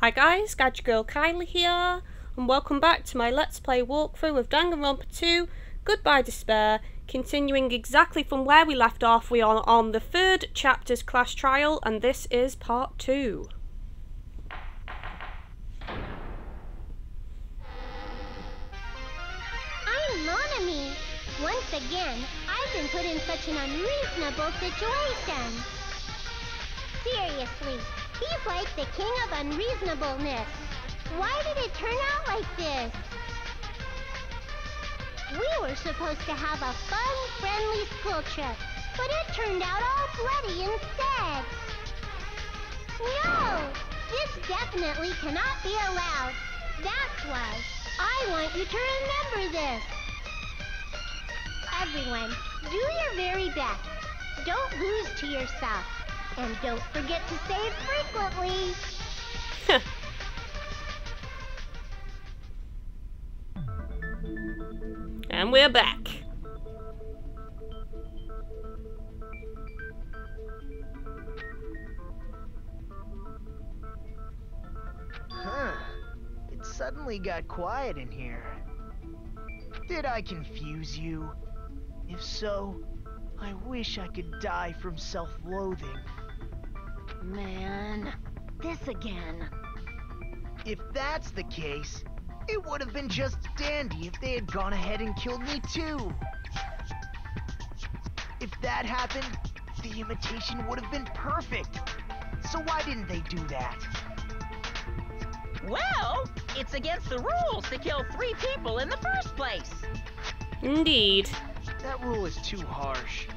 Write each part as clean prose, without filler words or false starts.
Hi guys, GadgetGirlKylie here, and welcome back to my Let's Play walkthrough of Danganronpa 2, Goodbye Despair, continuing exactly from where we left off. We are on the third chapter's class trial, and this is part 2. I'm Monokuma. Once again, I've been put in such an unreasonable situation. Seriously, he's like the king of unreasonableness. Why did it turn out like this? We were supposed to have a fun, friendly school trip, but it turned out all bloody instead. No! This definitely cannot be allowed. That's why I want you to remember this. Everyone, do your very best. Don't lose to yourself. And don't forget to save frequently. And we're back. Huh. It suddenly got quiet in here. Did I confuse you? If so, I wish I could die from self-loathing. Man, this again. If that's the case, it would have been just dandy if they had gone ahead and killed me too. If that happened, the imitation would have been perfect. So why didn't they do that? Well, it's against the rules to kill 3 people in the first place. Indeed. That rule is too harsh.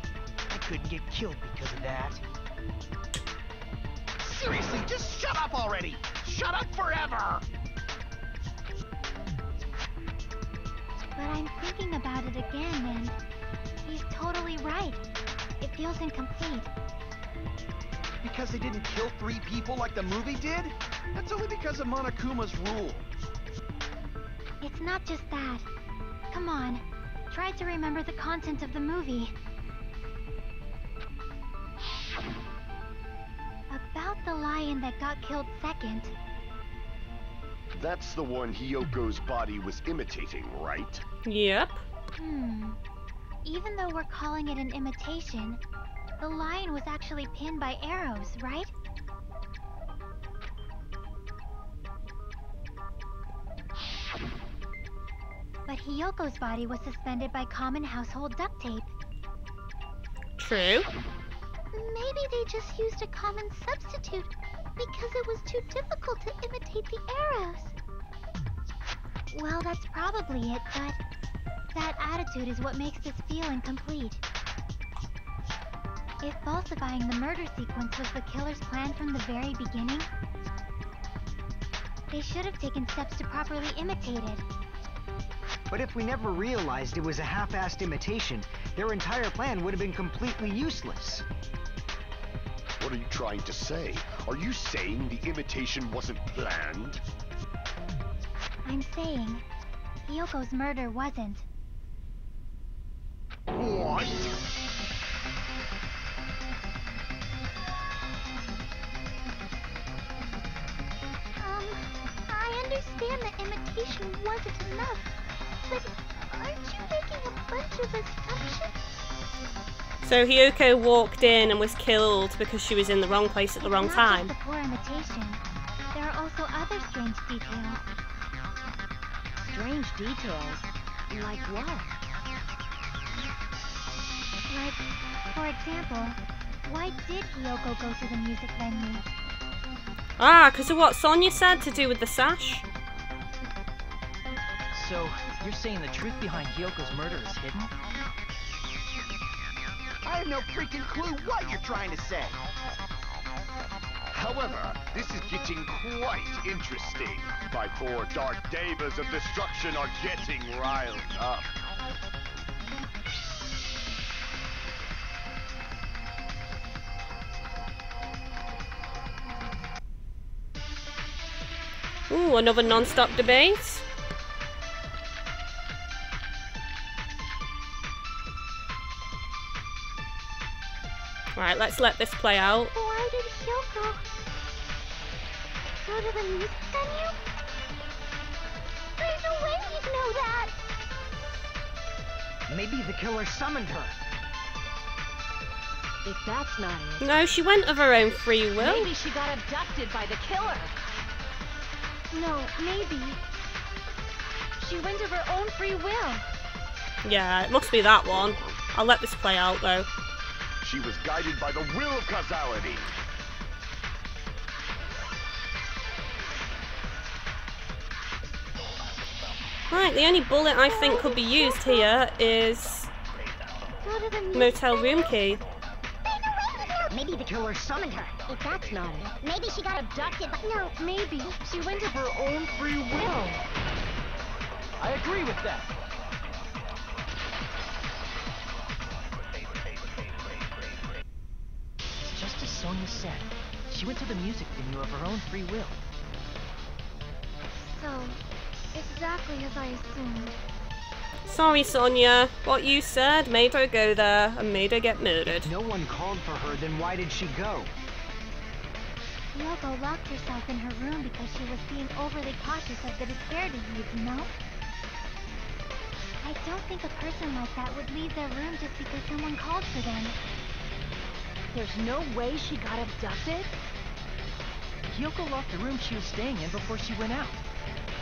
I couldn't get killed because of that. Seriously, just shut up already! Shut up forever! But I'm thinking about it again, and he's totally right. It feels incomplete. Because they didn't kill 3 people like the movie did? That's only because of Monokuma's rule. It's not just that. Come on, try to remember the content of the movie. About the lion that got killed second. That's the one Hyoko's body was imitating, right? Yep. Even though we're calling it an imitation, the lion was actually pinned by arrows, right? But Hyoko's body was suspended by common household duct tape. True. Maybe they just used a common substitute because it was too difficult to imitate the arrows. Well, that's probably it, but that attitude is what makes this feel incomplete. If falsifying the murder sequence was the killer's plan from the very beginning, they should have taken steps to properly imitate it. But if we never realized it was a half-assed imitation, their entire plan would have been completely useless. What are you trying to say? Are you saying the imitation wasn't planned? I'm saying Hyoko's murder wasn't. What? I understand that imitation wasn't enough, but aren't you making a bunch of assumptions? So Hyoko walked in and was killed because she was in the wrong place at the wrong time. Not just the poor imitation. There are also other strange details. Strange details? Like what? Like, for example, why did Hyoko go to the music venue? Ah, because of what Sonya said to do with the sash? So, you're saying the truth behind Hyoko's murder is hidden? I have no freaking clue what you're trying to say. However, this is getting quite interesting. My 4 dark devas of destruction are getting riled up. Ooh, another non-stop debate. Right, let's let this play out. Why did Hyoko... Go to the music venue? There's no way he'd know that! Maybe the killer summoned her. If that's not it, No, she went of her own free will. maybe she got abducted by the killer. No, maybe. She went of her own free will. Yeah, it must be that one. I'll let this play out though. She was guided by the will of causality. Right, the only bullet I think could be used here is Go to the music motel room venue? key. Maybe the killer summoned her. If that's not it, maybe she got abducted by... No, maybe. She went of her own free will. I agree with that. Just as Sonia said, she went to the music venue of her own free will. So, exactly as I assumed. Sorry, Sonia. What you said made her go there and made her get murdered. If no one called for her, then why did she go? Yoko locked herself in her room because she was being overly cautious of the disparity, you know? I don't think a person like that would leave their room just because someone called for them. There's no way she got abducted? Yoko locked the room she was staying in before she went out.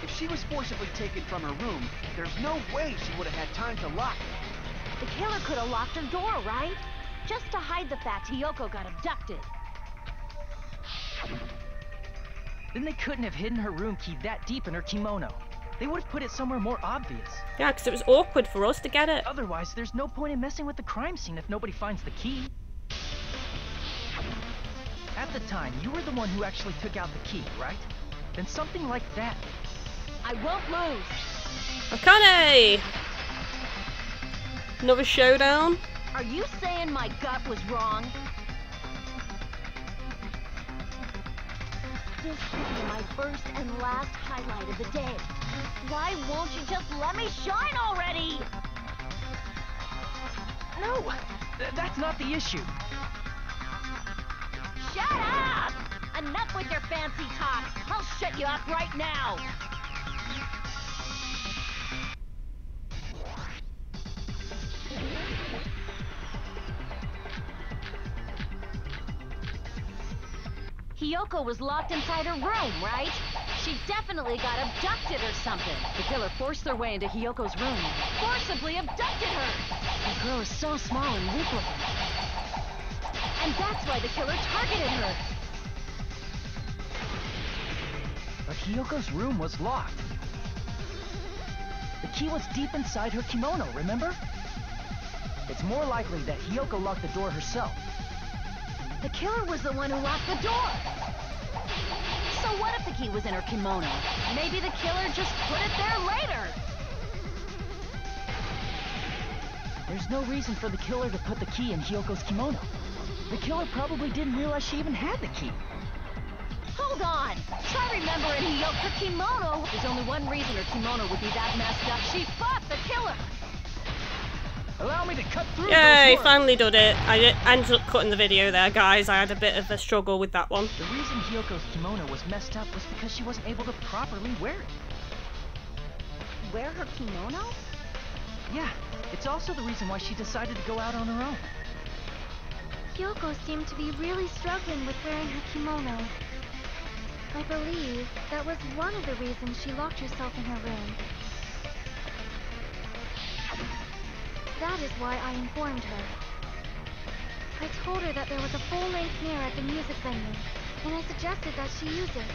If she was forcibly taken from her room, there's no way she would have had time to lock it. The killer could have locked her door, right? Just to hide the fact Hiyoko got abducted. Then they couldn't have hidden her room key that deep in her kimono. They would have put it somewhere more obvious. Yeah, because it was awkward for us to get it. Otherwise, there's no point in messing with the crime scene if nobody finds the key. At the time, you were the one who actually took out the key, right? Then something like that. I won't lose. Akane! Another showdown. Are you saying my gut was wrong? This could be my first and last highlight of the day. Why won't you just let me shine already? No, that's not the issue. Shut up! Enough with your fancy talk. I'll shut you up right now. Hiyoko was locked inside her room, right? She definitely got abducted or something. The killer forced their way into Hiyoko's room, forcibly abducted her. The girl is so small and weak looking. And that's why the killer targeted her. But Hiyoko's room was locked. The key was deep inside her kimono, remember? It's more likely that Hiyoko locked the door herself. The killer was the one who locked the door. So what if the key was in her kimono? Maybe the killer just put it there later. There's no reason for the killer to put the key in Hiyoko's kimono. The killer probably didn't realize she even had the key. Hold on. Try remembering Hiyoko's kimono. There's only one reason her kimono would be that messed up. She fought the killer. Allow me to cut through Yay, those words. finally did it. I ended up cutting the video there, guys. I had a bit of a struggle with that one. The reason Hiyoko's kimono was messed up was because she wasn't able to properly wear it. Wear her kimono? Yeah, it's also the reason why she decided to go out on her own. Yoko seemed to be really struggling with wearing her kimono. I believe that was one of the reasons she locked herself in her room. That is why I informed her. I told her that there was a full-length mirror at the music venue, and I suggested that she use it.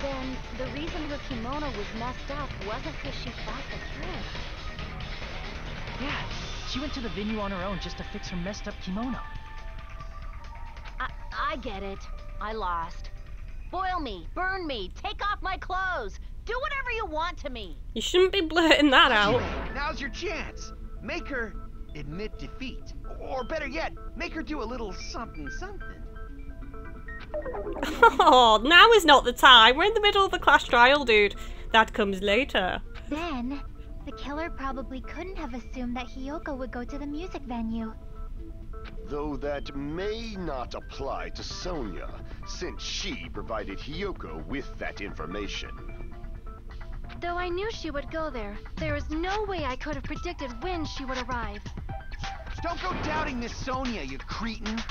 Then, the reason her kimono was messed up wasn't because she fought the killer. Yeah, she went to the venue on her own just to fix her messed up kimono. I get it. I lost. Boil me, burn me, take off my clothes. Do whatever you want to me. You shouldn't be blurting that out. Now's your chance. Make her admit defeat. Or better yet, make her do a little something something. Oh, now is not the time. We're in the middle of a class trial, dude. That comes later. Then, the killer probably couldn't have assumed that Hiyoko would go to the music venue. Though that may not apply to Sonia, since she provided Hiyoko with that information. Though I knew she would go there, there is no way I could have predicted when she would arrive. Don't go doubting Miss Sonia, you cretin.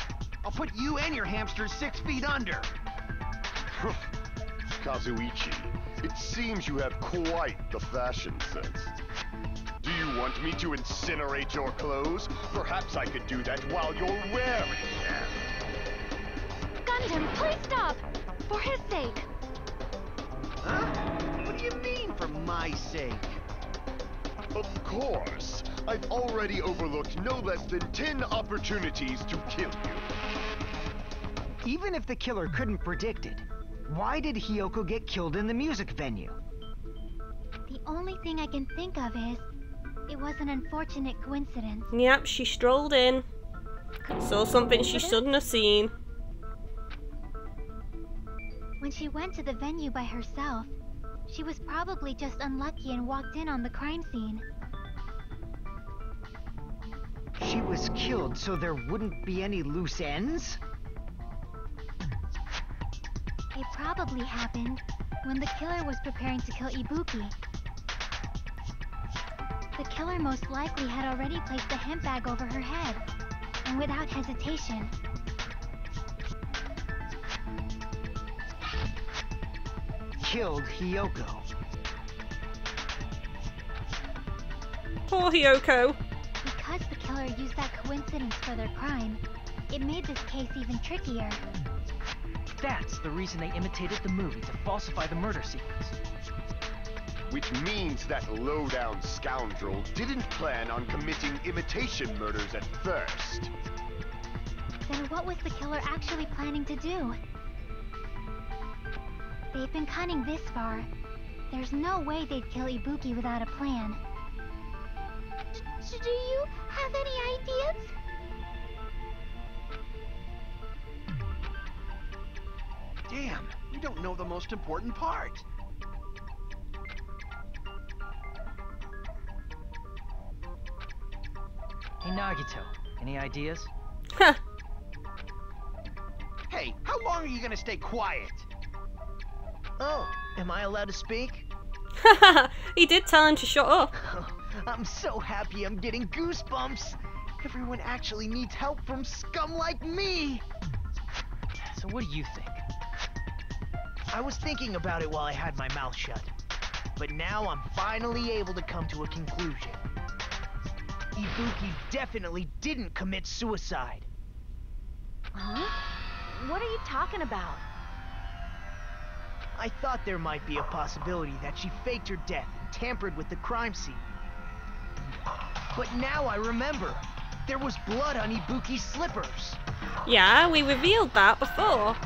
I'll put you and your hamsters 6 feet under. Kazuichi, it seems you have quite the fashion sense. Do you want me to incinerate your clothes? Perhaps I could do that while you're wearing them. Gundam, please stop! For his sake. Huh? What do you mean, for my sake? Of course. I've already overlooked no less than 10 opportunities to kill you. Even if the killer couldn't predict it, why did Hiyoko get killed in the music venue? The only thing I can think of is, it was an unfortunate coincidence. Yep, she strolled in. Saw something she shouldn't have seen. When she went to the venue by herself, she was probably just unlucky and walked in on the crime scene. She was killed so there wouldn't be any loose ends? It probably happened when the killer was preparing to kill Ibuki. The killer most likely had already placed the hemp bag over her head, and without hesitation. Killed Hiyoko. Poor Hiyoko. Because the killer used that coincidence for their crime, it made this case even trickier. That's the reason they imitated the movie to falsify the murder sequence. Which means that low-down scoundrel didn't plan on committing imitation murders at first. Then what was the killer actually planning to do? They've been cunning this far. There's no way they'd kill Ibuki without a plan. Do you have any ideas? Damn, we don't know the most important part. Hey Nagito, any ideas? Huh. Hey, how long are you gonna stay quiet? Oh, am I allowed to speak? He did tell him to shut up. I'm so happy I'm getting goosebumps. Everyone actually needs help from scum like me. So what do you think? I was thinking about it while I had my mouth shut. But now I'm finally able to come to a conclusion. Ibuki definitely didn't commit suicide. Huh? What are you talking about? I thought there might be a possibility that she faked her death and tampered with the crime scene. But now I remember. There was blood on Ibuki's slippers. Yeah, we revealed that before.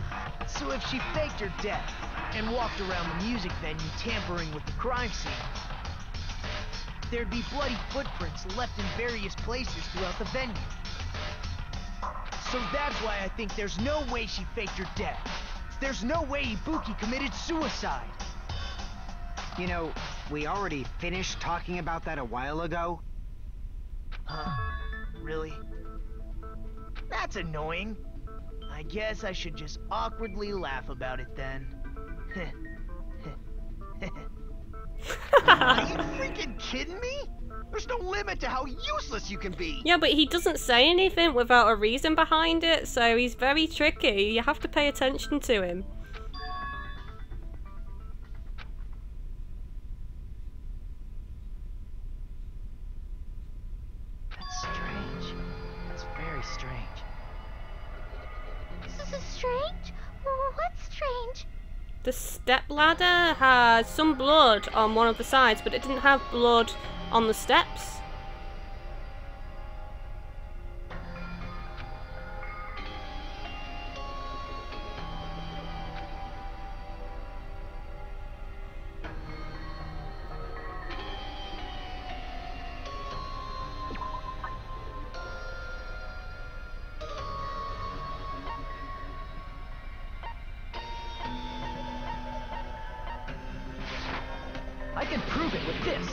So if she faked her death and walked around the music venue tampering with the crime scene, there'd be bloody footprints left in various places throughout the venue. So that's why I think there's no way she faked her death. There's no way Ibuki committed suicide. You know, we already finished talking about that a while ago. Huh? Really? That's annoying. I guess I should just awkwardly laugh about it then. Are you freaking kidding me? There's no limit to how useless you can be. Yeah, but he doesn't say anything without a reason behind it, so he's very tricky. You have to pay attention to him. That's strange. That's very strange. This is strange? What's strange? The stepladder has some blood on one of the sides, but it didn't have blood on the steps. I can prove it with this!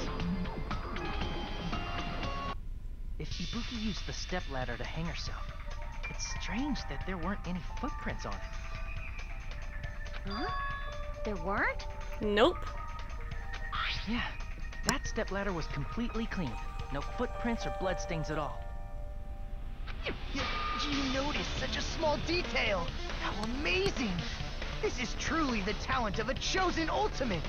If Ibuki used the stepladder to hang herself, It's strange that there weren't any footprints on it. Huh? There weren't? Nope. Yeah, that stepladder was completely clean. No footprints or bloodstains at all. You noticed such a small detail! How amazing! This is truly the talent of a chosen ultimate!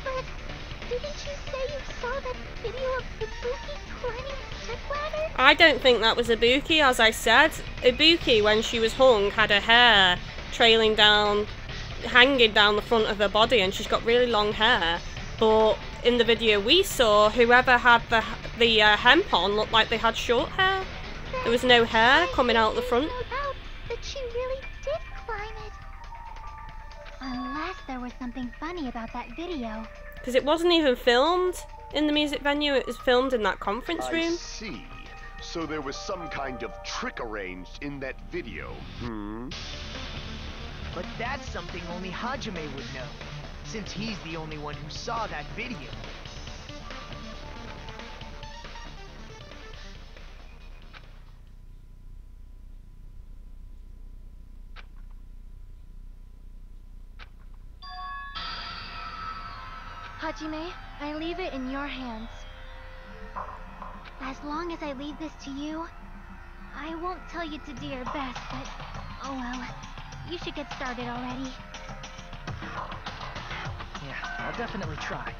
But didn't you say you saw that video of Ibuki climbing the stepladder? I don't think that was Ibuki, as I said. Ibuki, when she was hung, had her hair trailing down, hanging down the front of her body, and she's got really long hair. But in the video we saw, whoever had the hemp on looked like they had short hair. There was no hair coming out the front. No doubt that she really did climb it. Unless there was something funny about that video. Because it wasn't even filmed in the music venue, it was filmed in that conference I room. see. So there was some kind of trick arranged in that video, But that's something only Hajime would know, since he's the only one who saw that video. Hajime, I leave it in your hands. As long as I leave this to you, I won't tell you to do your best, but oh well. You should get started already. Yeah, I'll definitely try.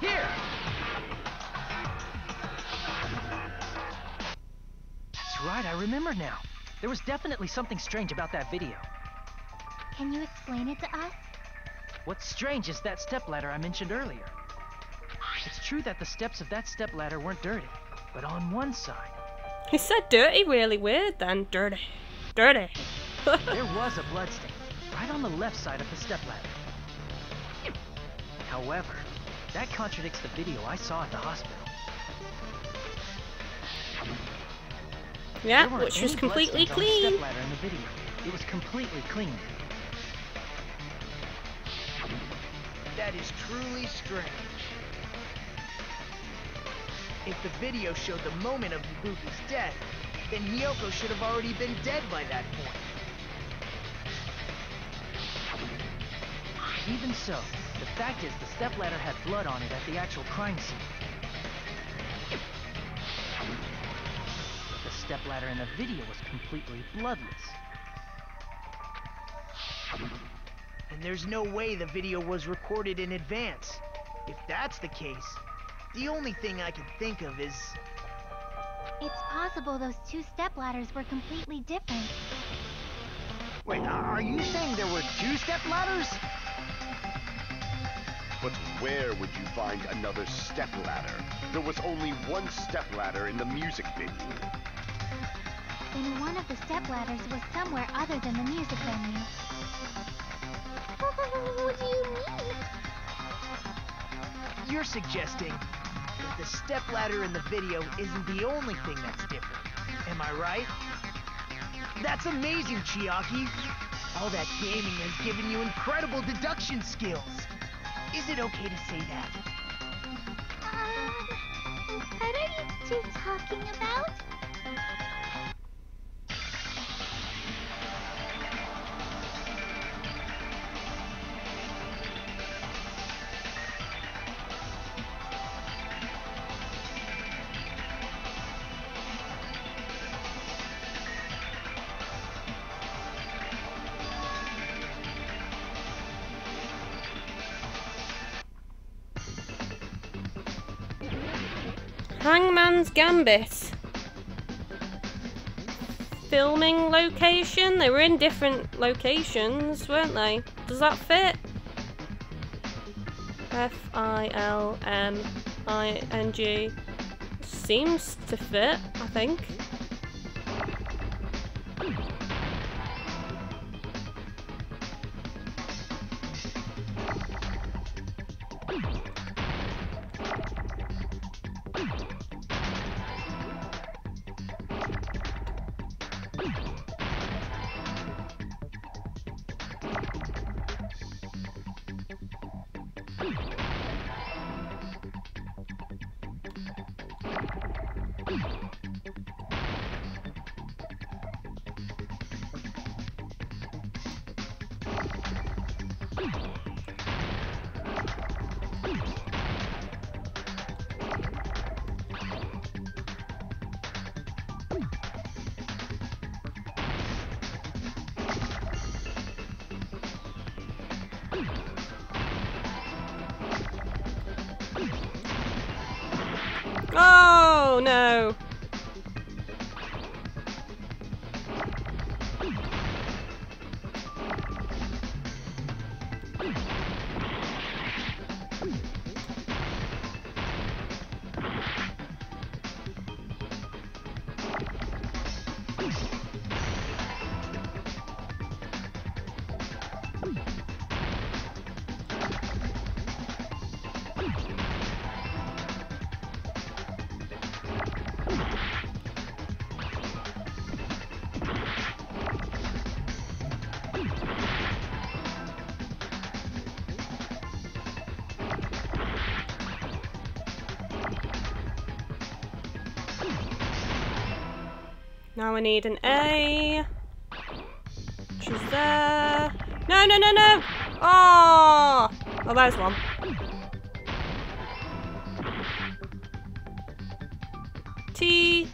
Here! That's right, I remember now. There was definitely something strange about that video. Can you explain it to us? What's strange is that stepladder I mentioned earlier. It's true that the steps of that stepladder weren't dirty, but on one side... He said dirty really weird then. Dirty. Dirty. there was a bloodstain, right on the left side of the stepladder. However, that contradicts the video I saw at the hospital. Yeah, There weren't which was any completely bloodstains on the clean. stepladder in the video. It was completely clean. That is truly strange. If the video showed the moment of Ibuki's death, then Hiyoko should have already been dead by that point. Even so, the fact is the stepladder had blood on it at the actual crime scene. The stepladder in the video was completely bloodless. And there's no way the video was recorded in advance. If that's the case, the only thing I can think of is... It's possible those two stepladders were completely different. Wait, are you saying there were two stepladders? But where would you find another stepladder? There was only one stepladder in the music venue. Then one of the stepladders was somewhere other than the music venue. What do you mean? You're suggesting that the stepladder in the video isn't the only thing that's different. Am I right? That's amazing, Chiaki! All that gaming has given you incredible deduction skills. Is it okay to say that? What are you two talking about? Hangman's Gambit. Filming location? They were in different locations, weren't they? Does that fit? Filming. Seems to fit, I think. Oh no! Now I need an A. Which is there. No, no, no, no! Oh! Oh, there's one. T.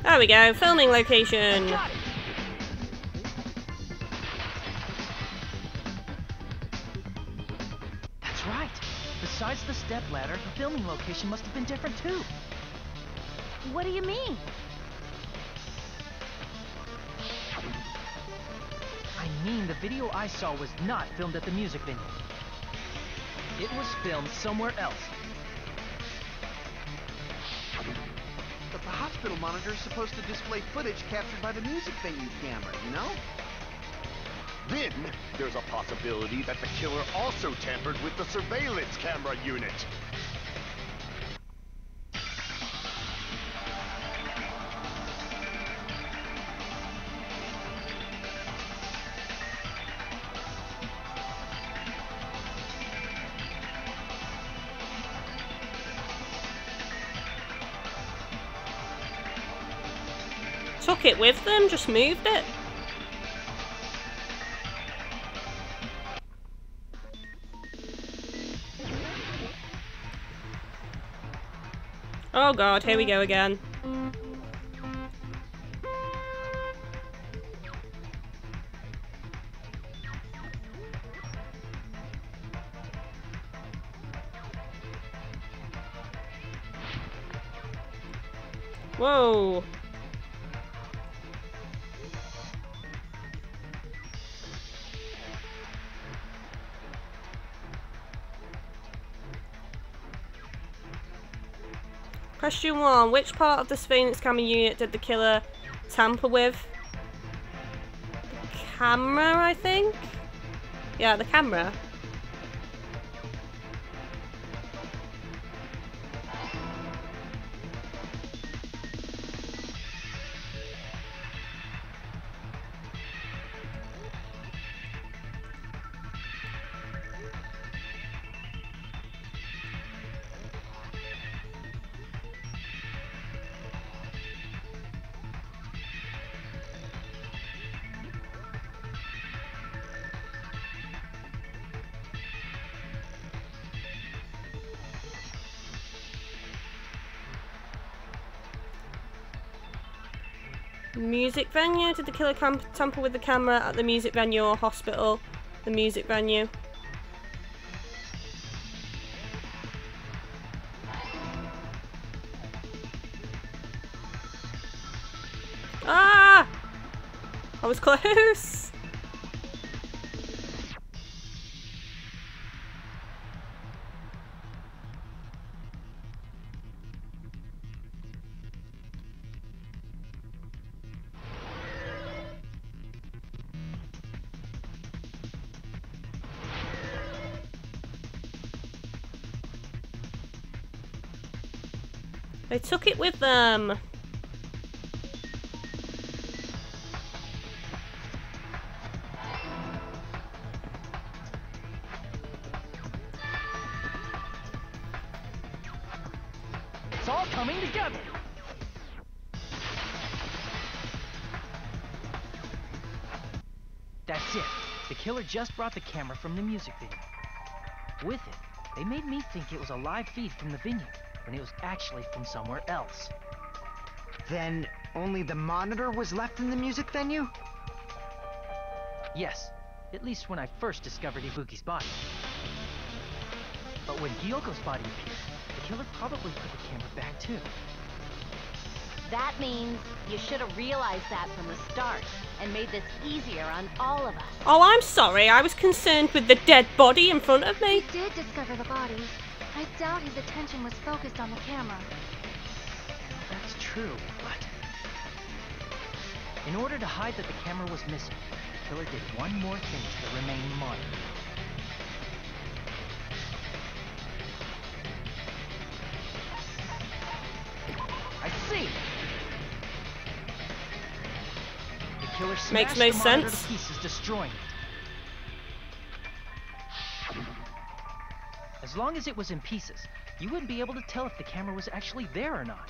There we go, filming location. That's right. Besides the stepladder, the filming location must have been different too. What do you mean? I mean, the video I saw was not filmed at the music venue. It was filmed somewhere else. But the hospital monitor is supposed to display footage captured by the music venue camera, you know? Then, there's a possibility that the killer also tampered with the surveillance camera unit. Took it with them, just moved it. Oh god, here we go again. Whoa. Question 1. Which part of the surveillance camera unit did the killer tamper with? The camera, I think? Yeah, the camera. Music venue. Did the killer tamper with the camera at the music venue or hospital? The music venue. Ah! I was close. They took it with them. It's all coming together. That's it. The killer just brought the camera from the music venue. With it, they made me think it was a live feed from the venue, when it was actually from somewhere else. Then only the monitor was left in the music venue? Yes, at least when I first discovered Ibuki's body. But when Hyoko's body appeared, the killer probably put the camera back too. That means you should have realized that from the start and made this easier on all of us. Oh, I'm sorry. I was concerned with the dead body in front of me. He did discover the body. I doubt his attention was focused on the camera. That's true, but... in order to hide that the camera was missing, the killer did one more thing to the remaining monitor. I see! The killer smashed no the monitor sense. to pieces, destroying it. As long as it was in pieces, you wouldn't be able to tell if the camera was actually there or not.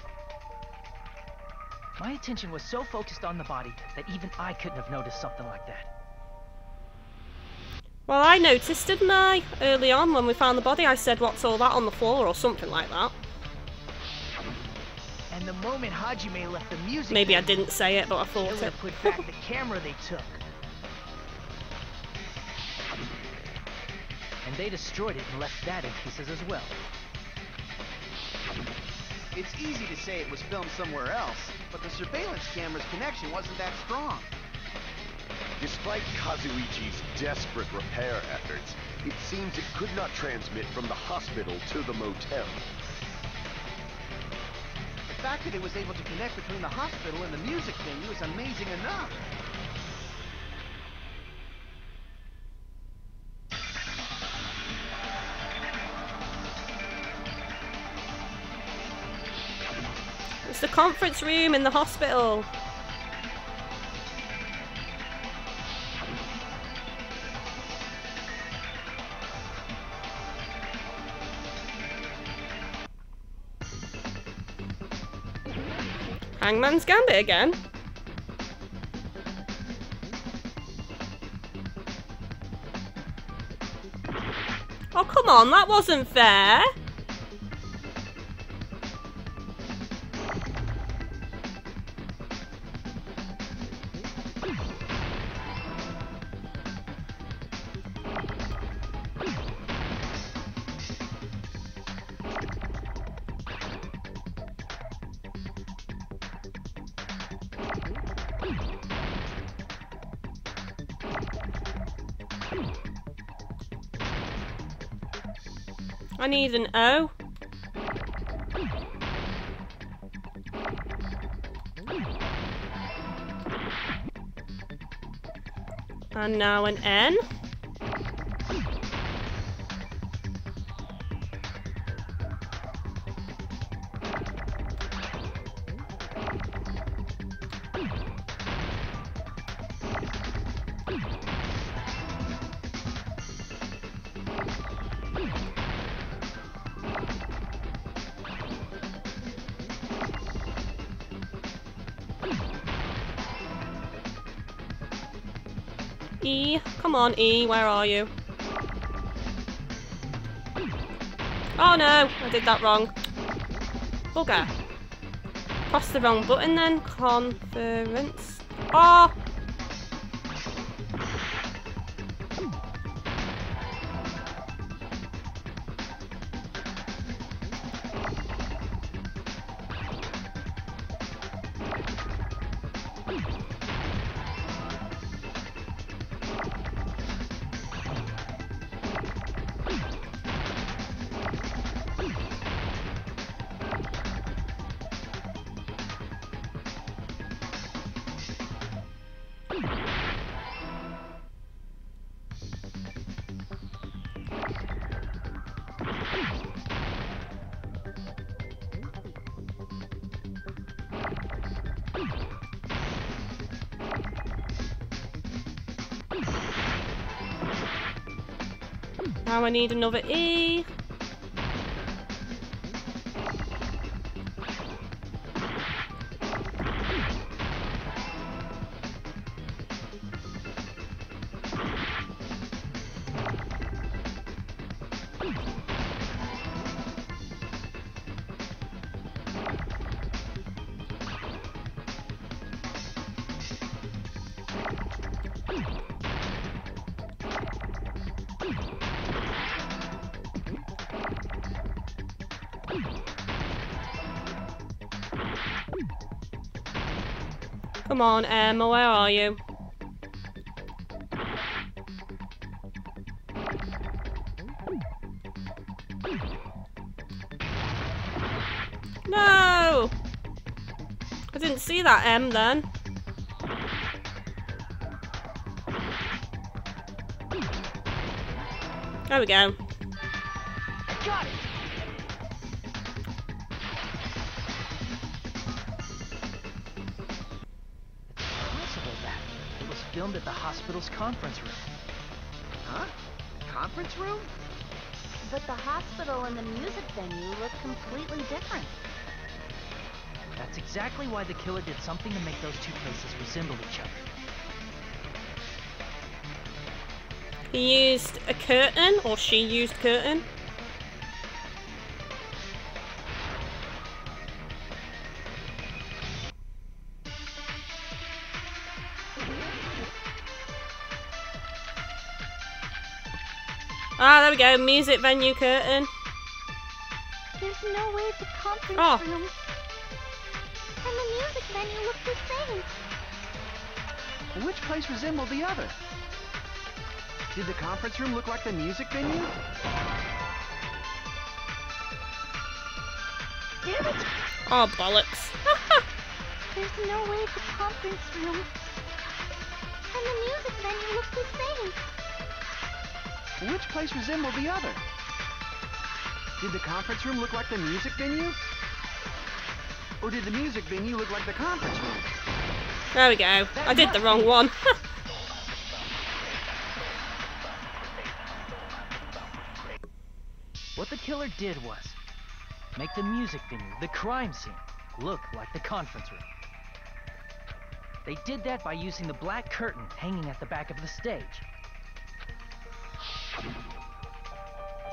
My attention was so focused on the body that even I couldn't have noticed something like that. Well, I noticed, didn't I? Early on when we found the body, I said, "What's all that on the floor?" or something like that. And the moment Hajime left the music Maybe I venue, didn't say it, but I the thought killer it. put back the camera they took. And they destroyed it and left that in pieces as well. It's easy to say it was filmed somewhere else, but the surveillance camera's connection wasn't that strong. Despite Kazuichi's desperate repair efforts, it seems it could not transmit from the hospital to the motel. The fact that it was able to connect between the hospital and the music venue is amazing enough. It's the conference room in the hospital. Hangman's Gambit again. Oh, come on, that wasn't fair. I need an O. And now an N. E. Come on, E. Where are you? Oh no, I did that wrong. Bugger. pressed the wrong button then. Conference. Oh! Now I need another E. Come on, Emma, where are you? No! I didn't see that M then. There we go. Got it! Filmed at the hospital's conference room. Huh? Conference room? But the hospital and the music venue look completely different. That's exactly why the killer did something to make those two places resemble each other. He used a curtain, or she used curtain. Ah, there we go. Music venue curtain. There's no way the conference room and the music venue look the same. Which place resembled the other? Did the conference room look like the music venue? Damn it! Oh, bollocks. There's no way the conference room and the music venue look the same. Which place resembled the other? Did the conference room look like the music venue? Or did the music venue look like the conference room? There we go. I did the wrong one. What the killer did was make the music venue, the crime scene, look like the conference room. They did that by using the black curtain hanging at the back of the stage.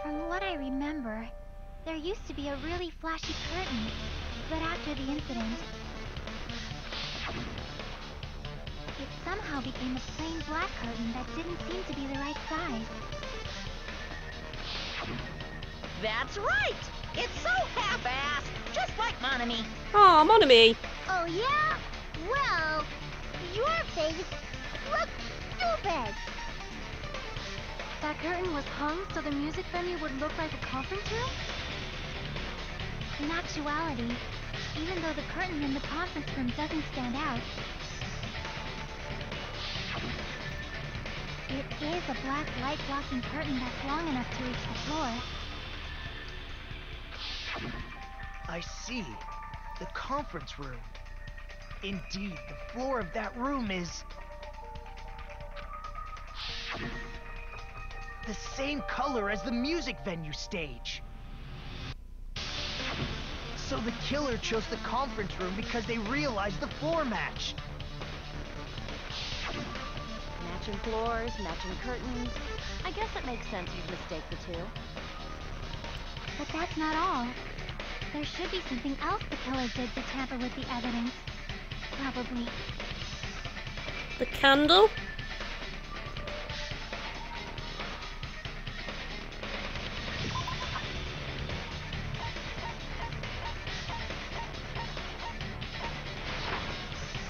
From what I remember, there used to be a really flashy curtain, but after the incident, it somehow became a plain black curtain that didn't seem to be the right size. That's right! It's so half-assed, just like Monami. Oh, Monami. Oh yeah? Well, your face looks stupid! That curtain was hung so the music venue would look like a conference room? In actuality, even though the curtain in the conference room doesn't stand out, it is a black light-blocking curtain that's long enough to reach the floor. I see. The conference room. Indeed, the floor of that room is the same color as the music venue stage. So the killer chose the conference room because they realized the floor matched. Matching floors, matching curtains. I guess it makes sense you'd mistake the two. But that's not all. There should be something else the killer did to tamper with the evidence. Probably. The candle?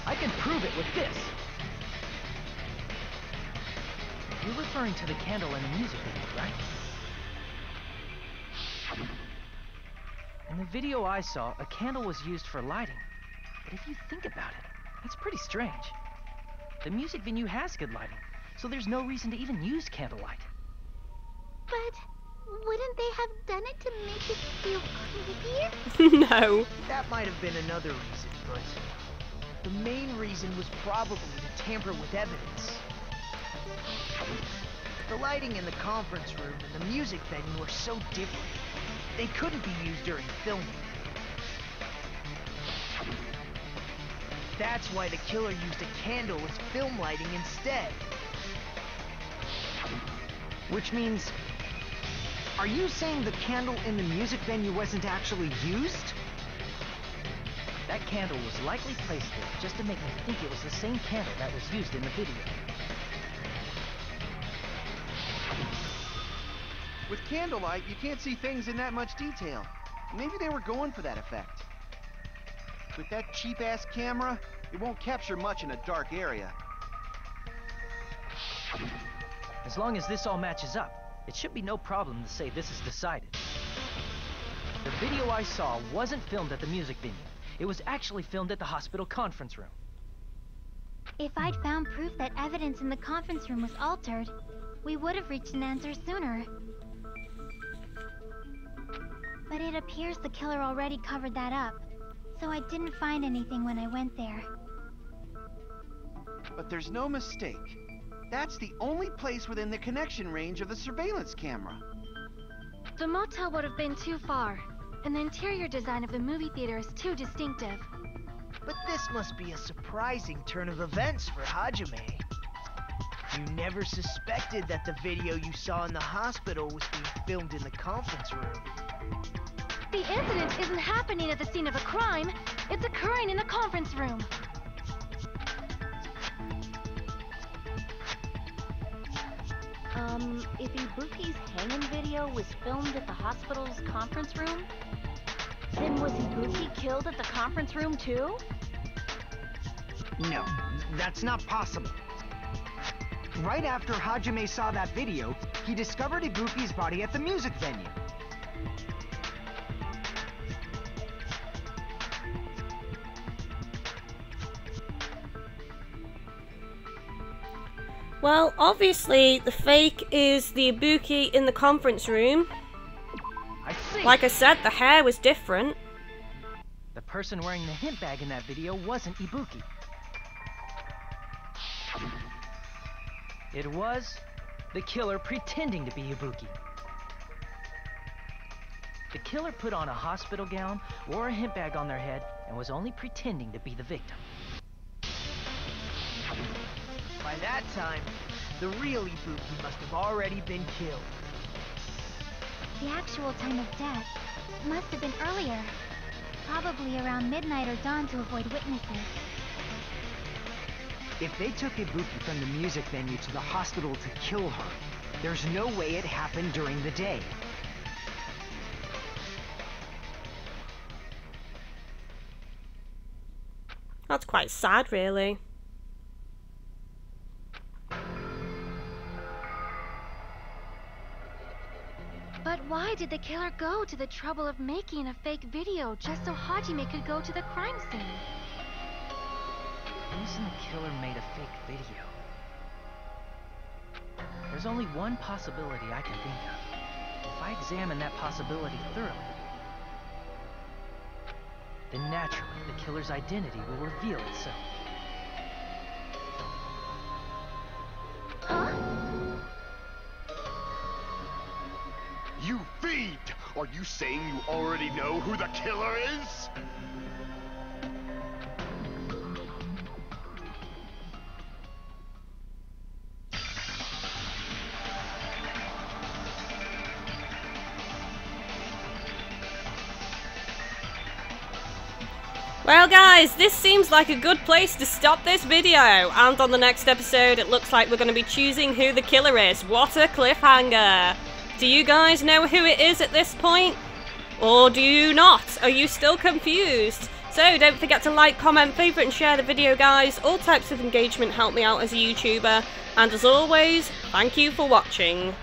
I can prove it with this. You're referring to the candle in the music video, right? In the video I saw, a candle was used for lighting. But if you think about it, that's pretty strange. The music venue has good lighting, so there's no reason to even use candlelight. But wouldn't they have done it to make it feel creepier? No. That might have been another reason, but the main reason was probably to tamper with evidence. The lighting in the conference room and the music venue were so different. They couldn't be used during filming. That's why the killer used a candle as film lighting instead. Which means... Are you saying the candle in the music venue wasn't actually used? That candle was likely placed there just to make me think it was the same candle that was used in the video. With candlelight, you can't see things in that much detail. Maybe they were going for that effect. With that cheap-ass camera, it won't capture much in a dark area. As long as this all matches up, it should be no problem to say this is decided. The video I saw wasn't filmed at the music venue. It was actually filmed at the hospital conference room. If I'd found proof that evidence in the conference room was altered, we would have reached an answer sooner. But it appears the killer already covered that up, so I didn't find anything when I went there. But there's no mistake. That's the only place within the connection range of the surveillance camera. The motel would have been too far, and the interior design of the movie theater is too distinctive. But this must be a surprising turn of events for Hajime. You never suspected that the video you saw in the hospital was being filmed in the conference room. The incident isn't happening at the scene of a crime, it's occurring in the conference room. If Ibuki's hanging video was filmed at the hospital's conference room, then was Ibuki killed at the conference room too? No, that's not possible. Right after Hajime saw that video, he discovered Ibuki's body at the music venue. Well, obviously, the fake is the Ibuki in the conference room. I see. Like I said, the hair was different. The person wearing the hint bag in that video wasn't Ibuki. It was the killer pretending to be Ibuki. The killer put on a hospital gown, wore a hint bag on their head, and was only pretending to be the victim. By that time, the real Ibuki must have already been killed. The actual time of death must have been earlier. Probably around midnight or dawn to avoid witnesses. If they took Ibuki from the music venue to the hospital to kill her, there's no way it happened during the day. That's quite sad, really. But why did the killer go to the trouble of making a fake video just so Hajime could go to the crime scene? The reason the killer made a fake video. There's only one possibility I can think of. If I examine that possibility thoroughly, then naturally the killer's identity will reveal itself. Huh? You fiend! Are you saying you already know who the killer is? Well guys, this seems like a good place to stop this video, and on the next episode it looks like we're going to be choosing who the killer is. What a cliffhanger! Do you guys know who it is at this point? Or do you not? Are you still confused? So don't forget to like, comment, favourite and share the video guys. All types of engagement help me out as a YouTuber, and as always, thank you for watching.